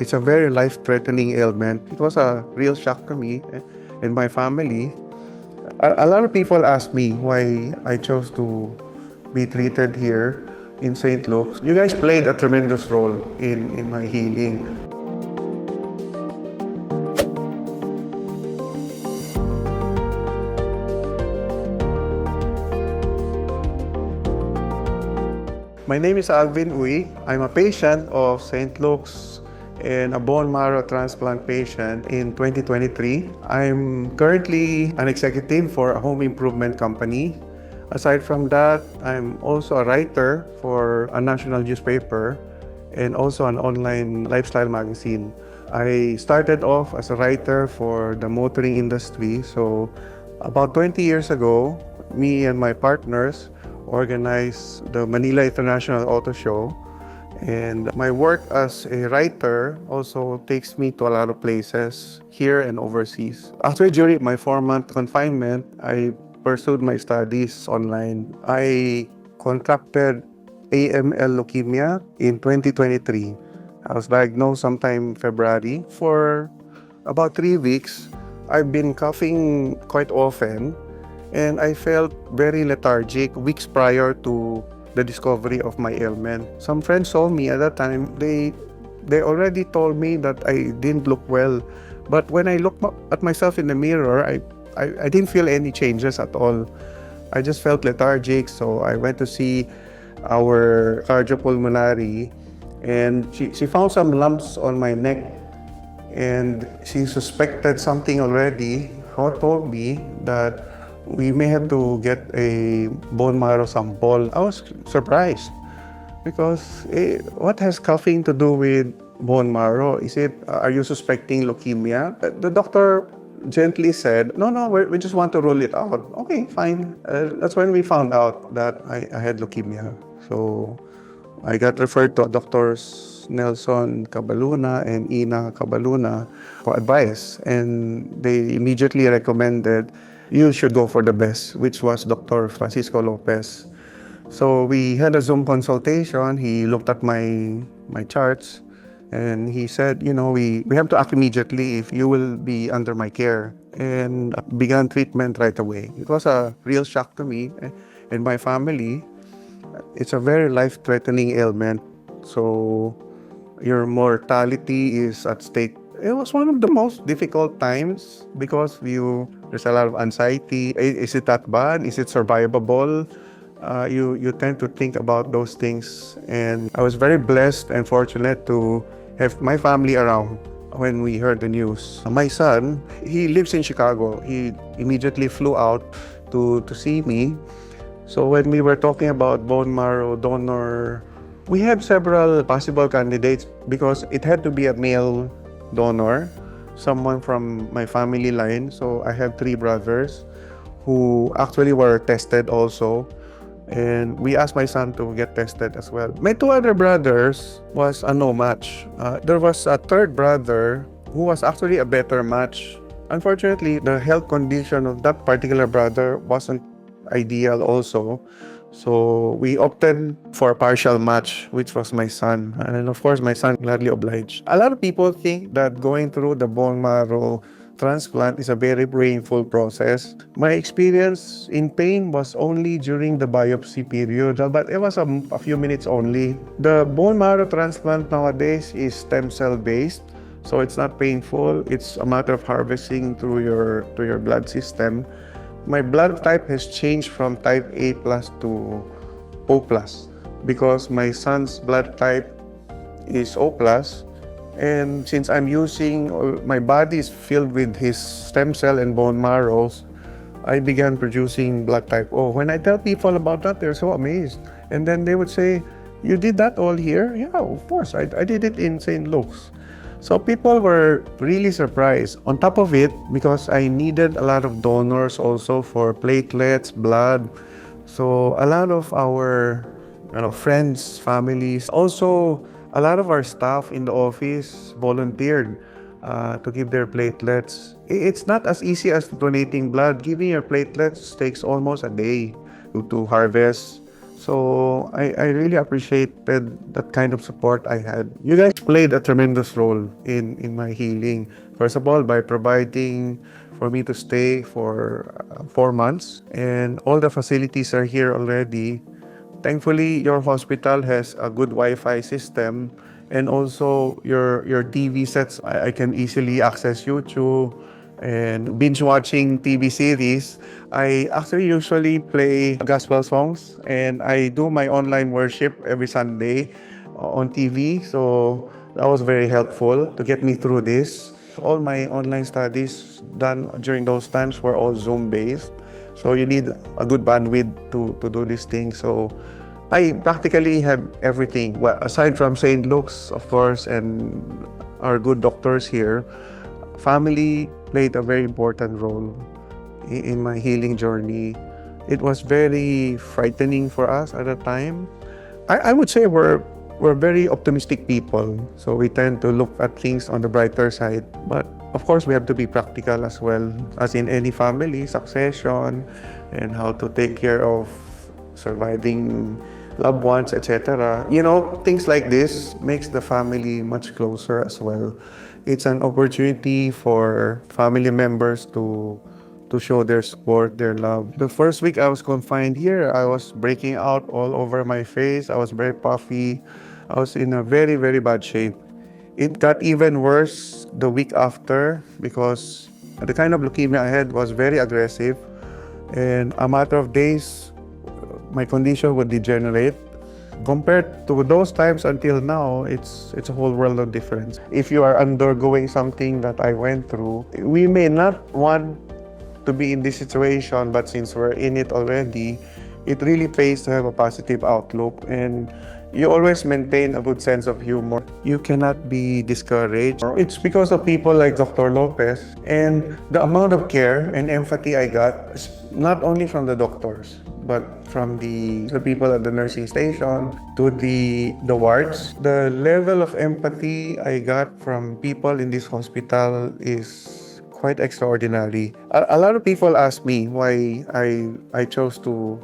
It's a very life-threatening ailment. It was a real shock to me and my family. A lot of people ask me why I chose to be treated here in St. Luke's. You guys played a tremendous role in my healing. My name is Alvin Uy. I'm a patient of St. Luke's and a bone marrow transplant patient in 2023. I'm currently an executive for a home improvement company. Aside from that, I'm also a writer for a national newspaper and also an online lifestyle magazine. I started off as a writer for the motoring industry. So about 20 years ago, me and my partners organized the Manila International Auto Show. And my work as a writer also takes me to a lot of places here and overseas. Actually, during my 4-month confinement, I pursued my studies online. I contracted AML leukemia in 2023. I was diagnosed sometime February. For about 3 weeks, I've been coughing quite often, and I felt very lethargic weeks prior to the discovery of my ailment. Some friends saw me at that time. They already told me that I didn't look well. But when I looked at myself in the mirror, I didn't feel any changes at all. I just felt lethargic, so I went to see our cardiopulmonary, and she found some lumps on my neck, and she suspected something already. She told me that we may have to get a bone marrow sample. I was surprised because what has coughing to do with bone marrow? Are you suspecting leukemia? The doctor gently said, no, we just want to rule it out. Okay, fine. That's when we found out that I had leukemia. So I got referred to Doctors Nelson Cabaluna and Ina Cabaluna for advice, and they immediately recommended you should go for the best, which was Dr. Francisco Lopez. So we had a Zoom consultation. He looked at my charts, and he said, we have to act immediately if you will be under my care, and began treatment right away. It was a real shock to me and my family. It's a very life-threatening ailment, so your mortality is at stake. It was one of the most difficult times because there's a lot of anxiety. Is it that bad? Is it survivable? You tend to think about those things. And I was very blessed and fortunate to have my family around when we heard the news. My son, he lives in Chicago. He immediately flew out to see me. So when we were talking about bone marrow donor, we have several possible candidates because it had to be a male donor, someone from my family line. So I have 3 brothers who actually were tested also. And we asked my son to get tested as well. My 2 other brothers was a no match. There was a 3rd brother who was actually a better match. Unfortunately, the health condition of that particular brother wasn't ideal also. So we opted for a partial match, which was my son. And of course, my son gladly obliged. A lot of people think that going through the bone marrow transplant is a very painful process. My experience in pain was only during the biopsy period, but it was a few minutes only. The bone marrow transplant nowadays is stem cell based, so it's not painful. It's a matter of harvesting through your blood system. My blood type has changed from type A plus to O plus because my son's blood type is O plus. And since I'm my body is filled with his stem cell and bone marrows, I began producing blood type O. When I tell people about that, they're so amazed. And then they would say, you did that all here? Yeah, of course. I did it in St. Luke's. So people were really surprised. On top of it, because I needed a lot of donors also for platelets, blood. So a lot of our friends, families, also a lot of our staff in the office volunteered to give their platelets. It's not as easy as donating blood. Giving your platelets takes almost a day to harvest. So I really appreciated that kind of support I had. You guys played a tremendous role in my healing. First of all, by providing for me to stay for 4 months, and all the facilities are here already. Thankfully, your hospital has a good Wi-Fi system, and also your TV sets. I can easily access YouTube and binge watching TV series. I actually usually play gospel songs, and I do my online worship every Sunday on TV. So that was very helpful to get me through this. All my online studies done during those times were all Zoom based. So you need a good bandwidth to do these things. So I practically have everything. Well, aside from St. Luke's, of course, and our good doctors here, family played a very important role in my healing journey. It was very frightening for us at the time. I would say we're very optimistic people, so we tend to look at things on the brighter side. But of course, we have to be practical as well, as in any family, succession, and how to take care of surviving loved ones, etc. You know, things like this makes the family much closer as well. It's an opportunity for family members to show their support, their love. The first week I was confined here, I was breaking out all over my face. I was very puffy. I was in a very, very bad shape. It got even worse the week after because the kind of leukemia I had was very aggressive. And a matter of days, my condition would degenerate. Compared to those times until now, it's a whole world of difference. If you are undergoing something that I went through, we may not want to be in this situation, but since we're in it already, it really pays to have a positive outlook, and you always maintain a good sense of humor. You cannot be discouraged. It's because of people like Dr. Lopez and the amount of care and empathy I got, not only from the doctors, but from the people at the nursing station to the wards. The level of empathy I got from people in this hospital is quite extraordinary. A lot of people ask me why I chose to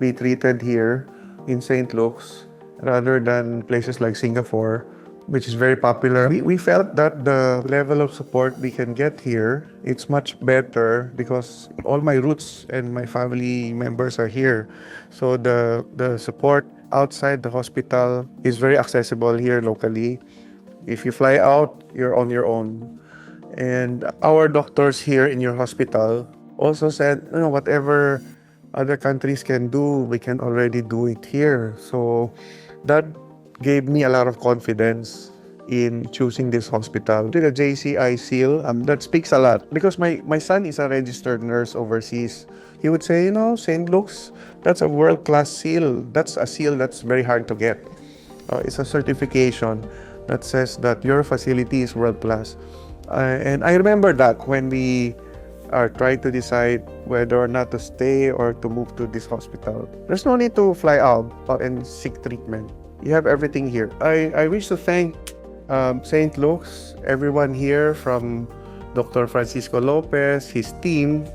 be treated here in St. Luke's rather than places like Singapore, which is very popular. We felt that the level of support we can get here, it's much better because all my roots and my family members are here. So the support outside the hospital is very accessible here locally. If you fly out, you're on your own. And our doctors here in your hospital also said, you know, whatever other countries can do, we can already do it here. So that gave me a lot of confidence in choosing this hospital. The JCI seal, that speaks a lot because my son is a registered nurse overseas. He would say, you know, St. Luke's, that's a world-class seal. That's a seal that's very hard to get. It's a certification that says that your facility is world-class. And I remember that when we are trying to decide whether or not to stay or to move to this hospital. There's no need to fly out and seek treatment. You have everything here. I wish to thank St. Luke's, everyone here from Dr. Francisco Lopez, his team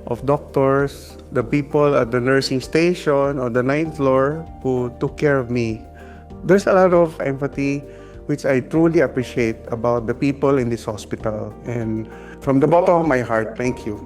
of doctors, the people at the nursing station on the 9th floor who took care of me. There's a lot of empathy which I truly appreciate about the people in this hospital. And from the bottom of my heart, thank you.